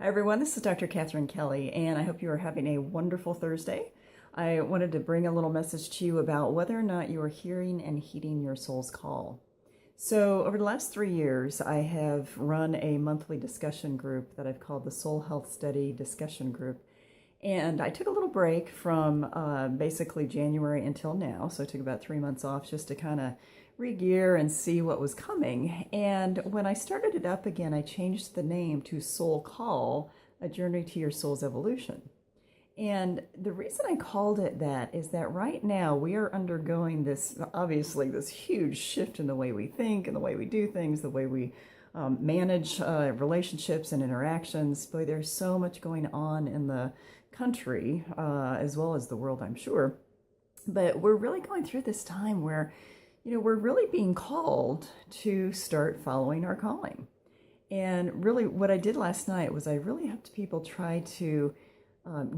Hi, everyone. This is Dr. Catherine Kelly, and I hope you are having a wonderful Thursday. I wanted to bring a little message to you about whether or not you are hearing and heeding your soul's call. So, over the last 3 years, I have run a monthly discussion group that I've called the Soul Health Study Discussion Group. And I took a little break from basically January until now. So I took about 3 months off just to kind of re-gear and see what was coming. And when I started it up again, I changed the name to Soul Call, A Journey to Your Soul's Evolution. And the reason I called it that is that right now we are undergoing this, obviously, this huge shift in the way we think and the way we do things, the way we manage relationships and interactions. Boy, there's so much going on in the country as well as the world, I'm sure. But we're really going through this time where, we're really being called to start following our calling. And really, what I did last night was I really helped people try to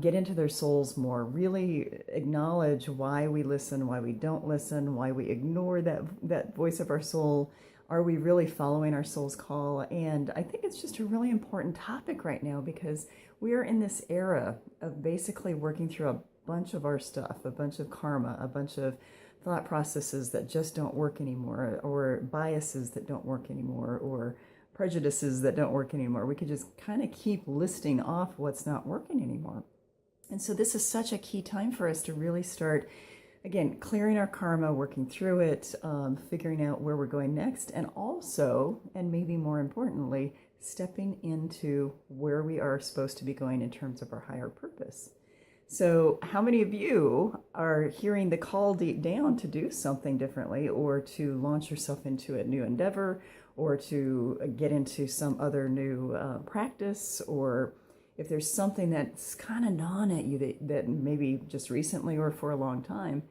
get into their souls more, really acknowledge why we listen, why we don't listen, why we ignore that voice of our soul. Are we really following our soul's call? And I think it's just a really important topic right now because we are in this era of basically working through a bunch of our stuff, a bunch of karma, a bunch of thought processes that just don't work anymore, or biases that don't work anymore, or prejudices that don't work anymore. We could just kind of keep listing off what's not working anymore. And so this is such a key time for us to really start, again, clearing our karma, working through it, figuring out where we're going next, and also, and maybe more importantly, stepping into where we are supposed to be going in terms of our higher purpose. So how many of you are hearing the call deep down to do something differently, or to launch yourself into a new endeavor, or to get into some other new practice, or if there's something that's kind of gnawing at you that maybe just recently or for a long time,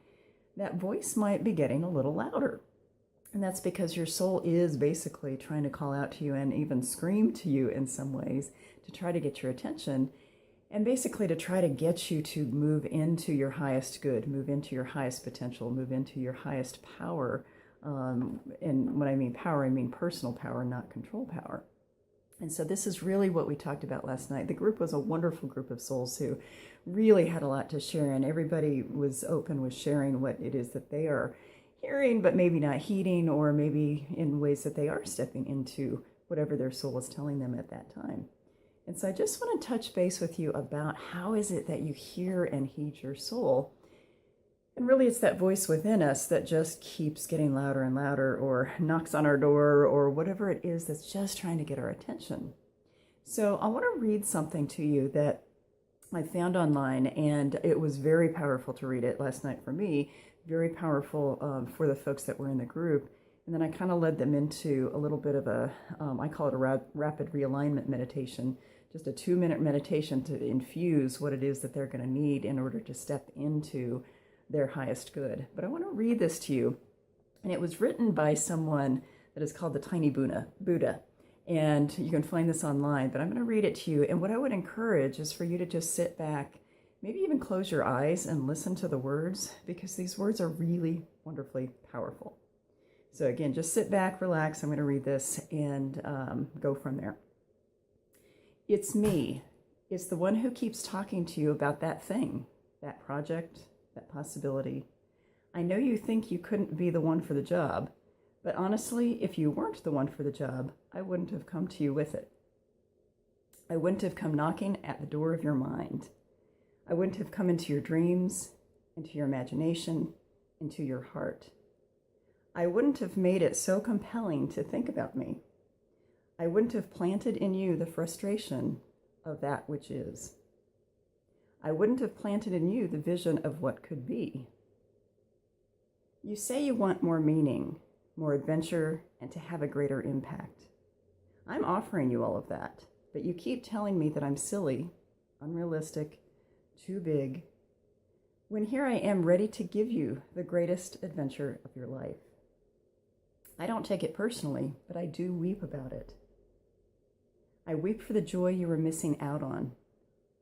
that voice might be getting a little louder. And that's because your soul is basically trying to call out to you and even scream to you in some ways to try to get your attention. And basically to try to get you to move into your highest good, move into your highest potential, move into your highest power. And when I mean power, I mean personal power, not control power. And so this is really what we talked about last night. The group was a wonderful group of souls who really had a lot to share, and everybody was open with sharing what it is that they are hearing, but maybe not heeding, or maybe in ways that they are stepping into whatever their soul is telling them at that time. And so I just want to touch base with you about how is it that you hear and heed your soul. And really it's that voice within us that just keeps getting louder and louder, or knocks on our door, or whatever it is that's just trying to get our attention. So I want to read something to you that I found online, and it was very powerful to read it last night for me, very powerful for the folks that were in the group. And then I kind of led them into a little bit of a, I call it a rapid realignment meditation, just a 2-minute meditation to infuse what it is that they're going to need in order to step into their highest good. But I want to read this to you. And it was written by someone that is called the Tiny Buddha. And you can find this online, but I'm going to read it to you. And what I would encourage is for you to just sit back, maybe even close your eyes and listen to the words, because these words are really wonderfully powerful. So again, just sit back, relax. I'm going to read this and go from there. It's me. It's the one who keeps talking to you about that thing, that project, that possibility. I know you think you couldn't be the one for the job, but honestly, if you weren't the one for the job, I wouldn't have come to you with it. I wouldn't have come knocking at the door of your mind. I wouldn't have come into your dreams, into your imagination, into your heart. I wouldn't have made it so compelling to think about me. I wouldn't have planted in you the frustration of that which is. I wouldn't have planted in you the vision of what could be. You say you want more meaning, more adventure, and to have a greater impact. I'm offering you all of that, but you keep telling me that I'm silly, unrealistic, too big, when here I am ready to give you the greatest adventure of your life. I don't take it personally, but I do weep about it. I weep for the joy you were missing out on.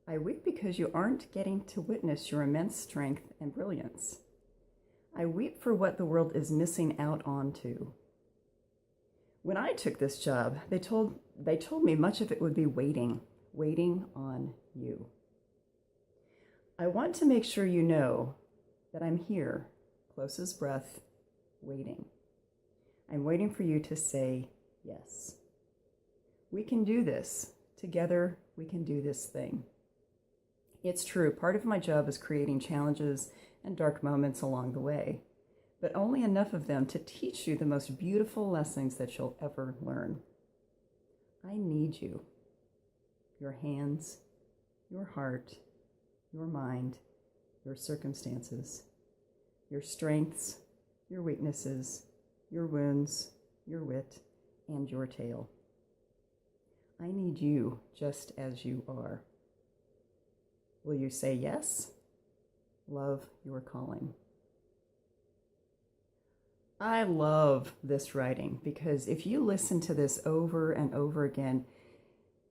I weep because you aren't getting to witness your immense strength and brilliance. I weep for what the world is missing out on too. When I took this job, they told me much of it would be waiting waiting on you. I want to make sure you know that I'm here, close as breath, waiting. I'm waiting for you to say yes. We can do this. Together, we can do this thing. It's true, part of my job is creating challenges and dark moments along the way, but only enough of them to teach you the most beautiful lessons that you'll ever learn. I need you. Your hands, your heart, your mind, your circumstances, your strengths, your weaknesses, your wounds, your wit, and your tale. I need you just as you are. Will you say yes? Love your calling. I love this writing because if you listen to this over and over again,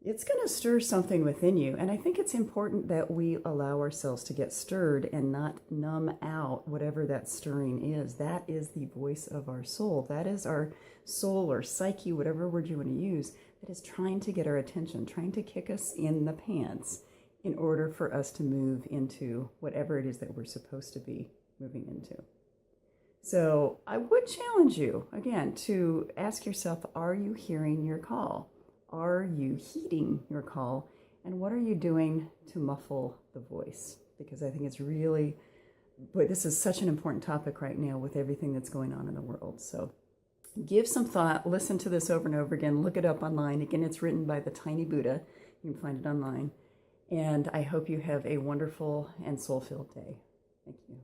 it's going to stir something within you. And I think it's important that we allow ourselves to get stirred and not numb out whatever that stirring is. That is the voice of our soul. That is our soul or psyche, whatever word you want to use, that is trying to get our attention, trying to kick us in the pants in order for us to move into whatever it is that we're supposed to be moving into. So I would challenge you, again, to ask yourself, are you hearing your call? Are you heeding your call? And what are you doing to muffle the voice? Because I think it's really, boy, this is such an important topic right now with everything that's going on in the world. So give some thought, listen to this over and over again, look it up online. Again, it's written by the Tiny Buddha. You can find it online. And I hope you have a wonderful and soul-filled day. Thank you.